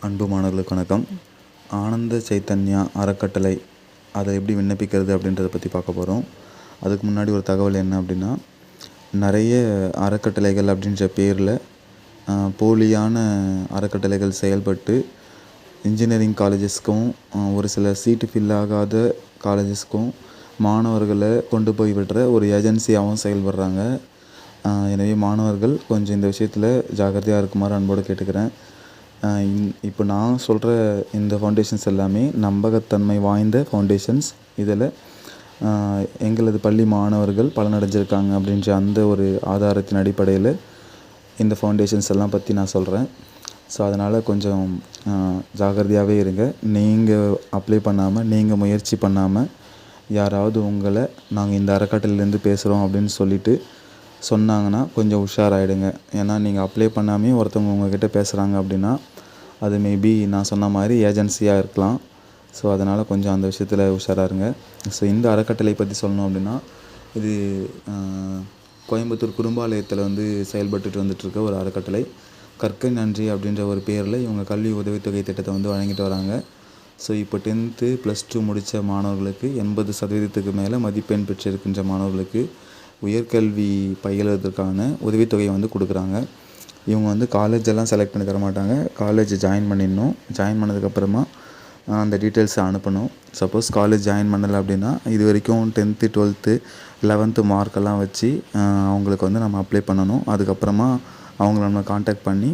அன்பு மாணவர்களுக்கு வணக்கம். ஆனந்த சைத்தன்யா அறக்கட்டளை அதை எப்படி விண்ணப்பிக்கிறது அப்படின்றத பற்றி பார்க்க போகிறோம். அதுக்கு முன்னாடி ஒரு தகவல் என்ன அப்படின்னா, நிறைய அறக்கட்டளைகள் அப்படின்ற பேரில் போலியான அறக்கட்டளைகள் செயல்பட்டு இன்ஜினியரிங் காலேஜஸ்க்கும் ஒரு சில சீட்டு ஃபில் ஆகாத காலேஜஸ்க்கும் மாணவர்களை கொண்டு போய் விடுற ஒரு ஏஜென்சியாகவும் செயல்படுறாங்க. எனவே மாணவர்கள் கொஞ்சம் இந்த விஷயத்தில் ஜாக்கிரதையாக இருக்குமாறு அன்போடு கேட்டுக்கிறேன். இப்போ நான் சொல்கிற இந்த ஃபவுண்டேஷன்ஸ் எல்லாமே நம்பகத்தன்மை வாய்ந்த ஃபவுண்டேஷன்ஸ். இதில் எங்களது பள்ளி மாணவர்கள் பலனடைஞ்சிருக்காங்க அப்படின்ற அந்த ஒரு ஆதாரத்தின் அடிப்படையில் இந்த ஃபவுண்டேஷன்ஸ் எல்லாம் பற்றி நான் சொல்கிறேன். ஸோ அதனால் கொஞ்சம் ஜாக்கிரதையாகவே இருங்க. நீங்கள் அப்ளை பண்ணாமல், நீங்கள் முயற்சி பண்ணாமல் யாராவது உங்களை நாங்கள் இந்த அறக்கட்டளையிலேருந்து பேசுகிறோம் அப்படின்னு சொல்லிவிட்டு சொன்னாங்கன்னா கொஞ்சம் உஷாராயிடுங்க. ஏன்னா நீங்கள் அப்ளை பண்ணாமே ஒருத்தவங்க உங்கள்கிட்ட பேசுகிறாங்க அப்படின்னா அது மேபி நான் சொன்ன மாதிரி ஏஜென்சியாக இருக்கலாம். ஸோ அதனால் கொஞ்சம் அந்த விஷயத்தில் உஷாராக இருங்க. ஸோ இந்த அறக்கட்டளை பற்றி சொல்லணும் அப்படின்னா, இது கோயம்புத்தூர் குடும்பாலயத்தில் செயல்பட்டுட்டு வந்துட்டுருக்க ஒரு அறக்கட்டளை. கற்கை நன்றி அப்படின்ற ஒரு பேரில் இவங்க கல்வி உதவித்தொகை திட்டத்தை வழங்கிட்டு வராங்க. ஸோ இப்போ 10th +2 முடித்த மாணவர்களுக்கு 80% மேலே மதிப்பெண் பெற்றிருக்கின்ற மாணவர்களுக்கு உயர்கல்வி பயிலுவதற்கான உதவித்தொகை கொடுக்குறாங்க. இவங்க காலேஜெல்லாம் செலக்ட் பண்ணி தர மாட்டாங்க. காலேஜ் ஜாயின் பண்ணிடணும். ஜாயின் பண்ணதுக்கப்புறமா அந்த டீட்டெயில்ஸை அனுப்பணும். சப்போஸ் காலேஜ் ஜாயின் பண்ணலை அப்படின்னா இது வரைக்கும் 10th 12th 11th மார்க்கெல்லாம் வச்சு அவங்களுக்கு நம்ம அப்ளை பண்ணணும். அதுக்கப்புறமா அவங்கள நம்ம காண்டாக்ட் பண்ணி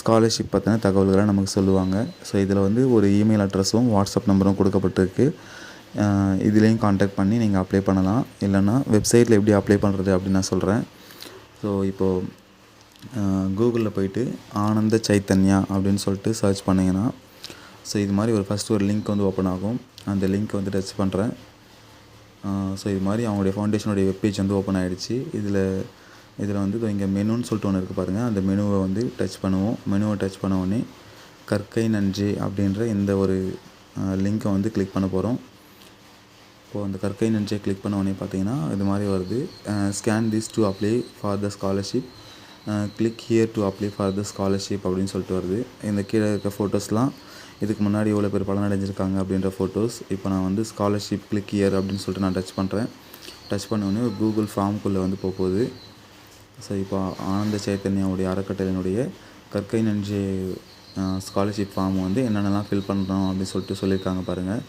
ஸ்காலர்ஷிப் பற்றின தகவல்களை நமக்கு சொல்லுவாங்க. ஸோ இதில் ஒரு இமெயில் அட்ரஸும் வாட்ஸ்அப் நம்பரும் கொடுக்கப்பட்டிருக்கு. இதுலேயும் காண்டாக்ட் பண்ணி நீங்கள் அப்ளை பண்ணலாம். இல்லைன்னா வெப்சைட்டில் எப்படி அப்ளை பண்ணுறது அப்படின்னு நான் சொல்கிறேன். ஸோ இப்போது கூகுளில் போய்ட்டு ஆனந்த சைத்தன்யா அப்படின்னு சொல்லிட்டு சர்ச் பண்ணிங்கன்னா ஸோ இது மாதிரி ஃபஸ்ட்டு ஒரு லிங்க் ஓப்பன் ஆகும். அந்த லிங்க் டச் பண்ணுறேன். ஸோ இது மாதிரி அவங்களுடைய ஃபவுண்டேஷனுடைய வெப்பேஜ் ஓப்பன் ஆகிடுச்சு. இதில் இங்கே மெனுன்னு சொல்லிட்டு ஒன்று இருக்குது பாருங்கள். அந்த மெனுவை டச் பண்ணுவோம். மெனுவை டச் பண்ண உடனே கற்கை நன்றி அப்படின்ற இந்த ஒரு லிங்க்கை கிளிக் பண்ண போகிறோம். இப்போது அந்த கற்கை நன்றியை கிளிக் பண்ண உடனே பார்த்தீங்கன்னா இது மாதிரி வருது. Scan this to apply for the scholarship, click here to apply for the scholarship அப்படின்னு சொல்லிட்டு வருது. இந்த கீழே இருக்க ஃபோட்டோஸ்லாம் இதுக்கு முன்னாடி எவ்வளோ பேர் பலனடைஞ்சிருக்காங்க அப்படின்ற ஃபோட்டோஸ். இப்போ நான் ஸ்காலர்ஷிப் கிளிக் ஹியர் அப்படின்னு சொல்லிட்டு நான் டச் பண்ணுறேன். டச் பண்ண உடனே ஒரு கூகுள் ஃபார்முக்குள்ளே போகுது. ஸோ இப்போ ஆனந்த சைத்தன்யாவுடைய அறக்கட்டளையினுடைய கற்கை நன்றி ஸ்காலர்ஷிப் ஃபார்ம் என்னென்னலாம் ஃபில் பண்ணுறோம் அப்படின்னு சொல்லிட்டு சொல்லியிருக்காங்க பாருங்கள்.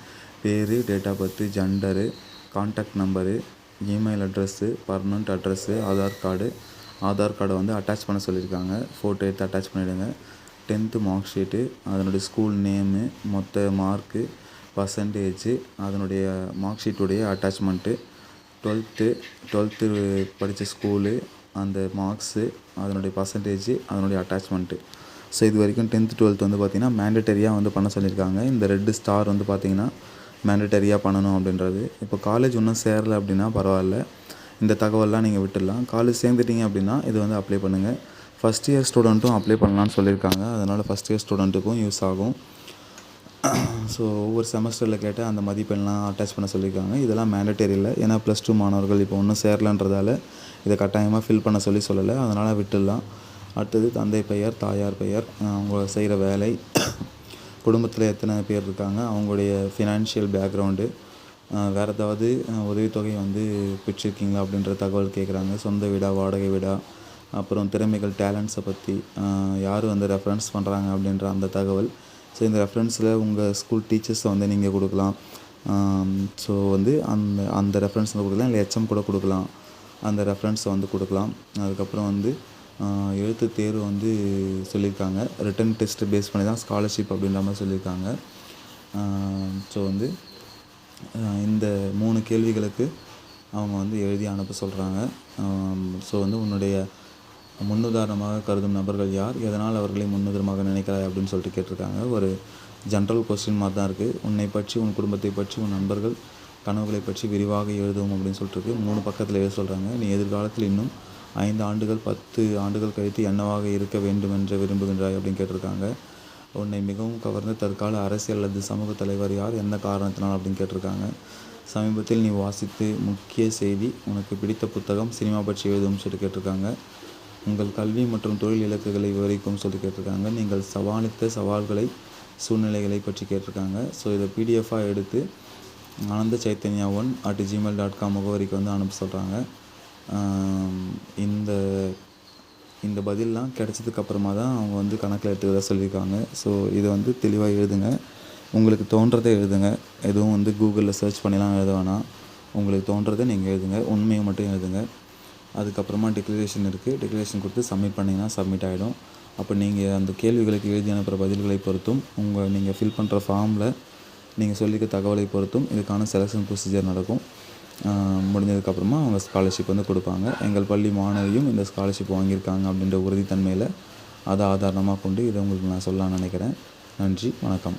பேர், date of birth, gender, contact number, email address, permanent address, Aadhaar கார்டை அட்டாச் பண்ண சொல்லியிருக்காங்க. ஃபோட்டோ எடுத்து அட்டாச் பண்ணிவிடுங்க. 10th மார்க் ஷீட்டு, அதனுடைய ஸ்கூல் நேமு, மொத்த மார்க்கு, பர்சன்டேஜு, அதனுடைய மார்க் ஷீட்டுடைய அட்டாச்மெண்ட்டு, 12th படித்த ஸ்கூலு, அந்த மார்க்ஸு, அதனுடைய பர்சன்டேஜு, அதனுடைய அட்டாச்மெண்ட்டு. ஸோ இது வரைக்கும் 10th 12th பார்த்திங்கன்னா மேண்டட்டரியாக பண்ண சொல்லியிருக்காங்க. இந்த ரெட் ஸ்டார் பார்த்திங்கன்னா மேண்டட்டரியாக பண்ணணும் அப்படின்றது. இப்போ காலேஜ் இன்னும் சேரலை அப்படின்னா பரவாயில்ல, இந்த தகவல்லாம் நீங்கள் விட்டுடலாம். காலேஜ் சேர்ந்துட்டிங்க அப்படின்னா இது அப்ளை பண்ணுங்கள். ஃபஸ்ட் இயர் ஸ்டூடெண்ட்டும் அப்ளை பண்ணலான்னு சொல்லியிருக்காங்க. அதனால் ஃபஸ்ட் இயர் ஸ்டூடெண்ட்டுக்கும் யூஸ் ஆகும். ஸோ ஒவ்வொரு செமஸ்டரில் கேட்ட அந்த மதிப்பெண்லாம் அட்டாச் பண்ண சொல்லியிருக்காங்க. இதெல்லாம் மேண்டட்டரி இல்லை. ஏன்னா +2 மாணவர்கள் இப்போ ஒன்றும் சேரலன்றதால இதை கட்டாயமாக ஃபில் பண்ண சொல்லலை. அதனால் விட்டுடலாம். அடுத்தது தந்தை பெயர், தாயார் பெயர், அவங்க செய்கிற வேலை, குடும்பத்தில் எத்தனை பேர் இருக்காங்க, அவங்களுடைய ஃபினான்ஷியல் பேக்ரவுண்டு, வேறு ஏதாவது உதவித்தொகை பெற்றிருக்கீங்களா அப்படின்ற தகவல் கேட்குறாங்க. சொந்த வீடா, வாடகை வீடா, அப்புறம் திறமைகள், டேலண்ட்ஸை பற்றி யார் ரெஃபரன்ஸ் பண்ணுறாங்க அப்படின்ற அந்த தகவல். ஸோ இந்த ரெஃபரன்ஸில் உங்கள் ஸ்கூல் டீச்சர்ஸை நீங்கள் கொடுக்கலாம். ஸோ அந்த ரெஃபரன்ஸ் கொடுக்கலாம். இல்லை HM கூட கொடுக்கலாம். அந்த ரெஃபரன்ஸை கொடுக்கலாம். அதுக்கப்புறம் எழுத்து தேர்வு சொல்லியிருக்காங்க. ரிட்டன் டெஸ்ட்டு பேஸ் பண்ணி தான் ஸ்காலர்ஷிப் அப்படின்ற மாதிரி சொல்லியிருக்காங்க. ஸோ இந்த 3 கேள்விகளுக்கு அவங்க எழுதி அனுப்ப சொல்கிறாங்க. ஸோ உன்னுடைய முன்னுதாரணமாக கருதும் நபர்கள் யார், எதனால் அவர்களை முன்னுதாரணமாக நினைக்கிறாய் அப்படின்னு சொல்லிட்டு கேட்டிருக்காங்க. ஒரு ஜென்ரல் கொஸ்டின் மாதிரி தான் இருக்குது. உன்னை பற்றி, உன் குடும்பத்தை பற்றி, உன் நண்பர்கள், கனவுகளை பற்றி விரிவாக எழுதுவோம் அப்படின்னு சொல்லிட்டு 3 பக்கத்தில் எழுத சொல்கிறாங்க. நீ எதிர்காலத்தில் இன்னும் 5 ஆண்டுகள் 10 ஆண்டுகள் கழித்து என்னவாக இருக்க வேண்டும் என்று விரும்புகின்றாய் அப்படின்னு கேட்டிருக்காங்க. உன்னை மிகவும் கவர்ந்த தற்கால அரசியல் அல்லது சமூக தலைவர் யார், எந்த காரணத்தினால் அப்படின்னு கேட்டிருக்காங்க. சமீபத்தில் நீ வாசித்து முக்கிய செய்தி, உனக்கு பிடித்த புத்தகம், சினிமா பற்றி எழுதும் சொல்லி கேட்டிருக்காங்க. உங்கள் கல்வி மற்றும் தொழில் இலக்குகளை விவரிக்கும் சொல்லி கேட்டிருக்காங்க. நீங்கள் சமாளித்த சவால்களை சூழ்நிலைகளை பற்றி கேட்டிருக்காங்க. ஸோ இதை பிடிஎஃபாக எடுத்து anandachaitanyaone@gmail.com முகவரிக்கு வந்து அனுப்ப சொல்கிறாங்க. இந்த இந்த பதிலெலாம் கிடைச்சதுக்கப்புறமா தான் அவங்க வந்து கணக்கில் எடுத்துக்கிறதா சொல்லியிருக்காங்க. ஸோ இதை வந்து தெளிவாக எழுதுங்க. உங்களுக்கு தோன்றதை எழுதுங்க. எதுவும் வந்து கூகுளில் சர்ச் பண்ணிலாம் எழுத வேணாம். உங்களுக்கு தோன்றதை நீங்கள் எழுதுங்க. உண்மையை மட்டும் எழுதுங்க. அதுக்கப்புறமா டிக்ளரேஷன் இருக்குது. டிக்ளரேஷன் கொடுத்து சப்மிட் பண்ணிங்கன்னா சப்மிட் ஆகிடும். அப்போ நீங்கள் அந்த கேள்விகளுக்கு எழுதி அனுப்புகிற பதில்களை பொறுத்தும் நீங்கள் ஃபில் பண்ணுற ஃபார்மில் நீங்கள் சொல்லிக்க தகவலை பொறுத்தும் இதுக்கான செலெக்ஷன் ப்ரொசீஜர் நடக்கும். முடிஞ்சதுக்கப்புறமா அவங்க ஸ்காலர்ஷிப் வந்து கொடுப்பாங்க. எங்கள் பள்ளி மாணவியும் இந்த ஸ்காலர்ஷிப் வாங்கியிருக்காங்க அப்படின்ற உறுதித்தன்மையில் அதை ஆதாரமாக கொண்டு இதை உங்களுக்கு நான் சொல்லலாம்னு நினைக்கிறேன். நன்றி, வணக்கம்.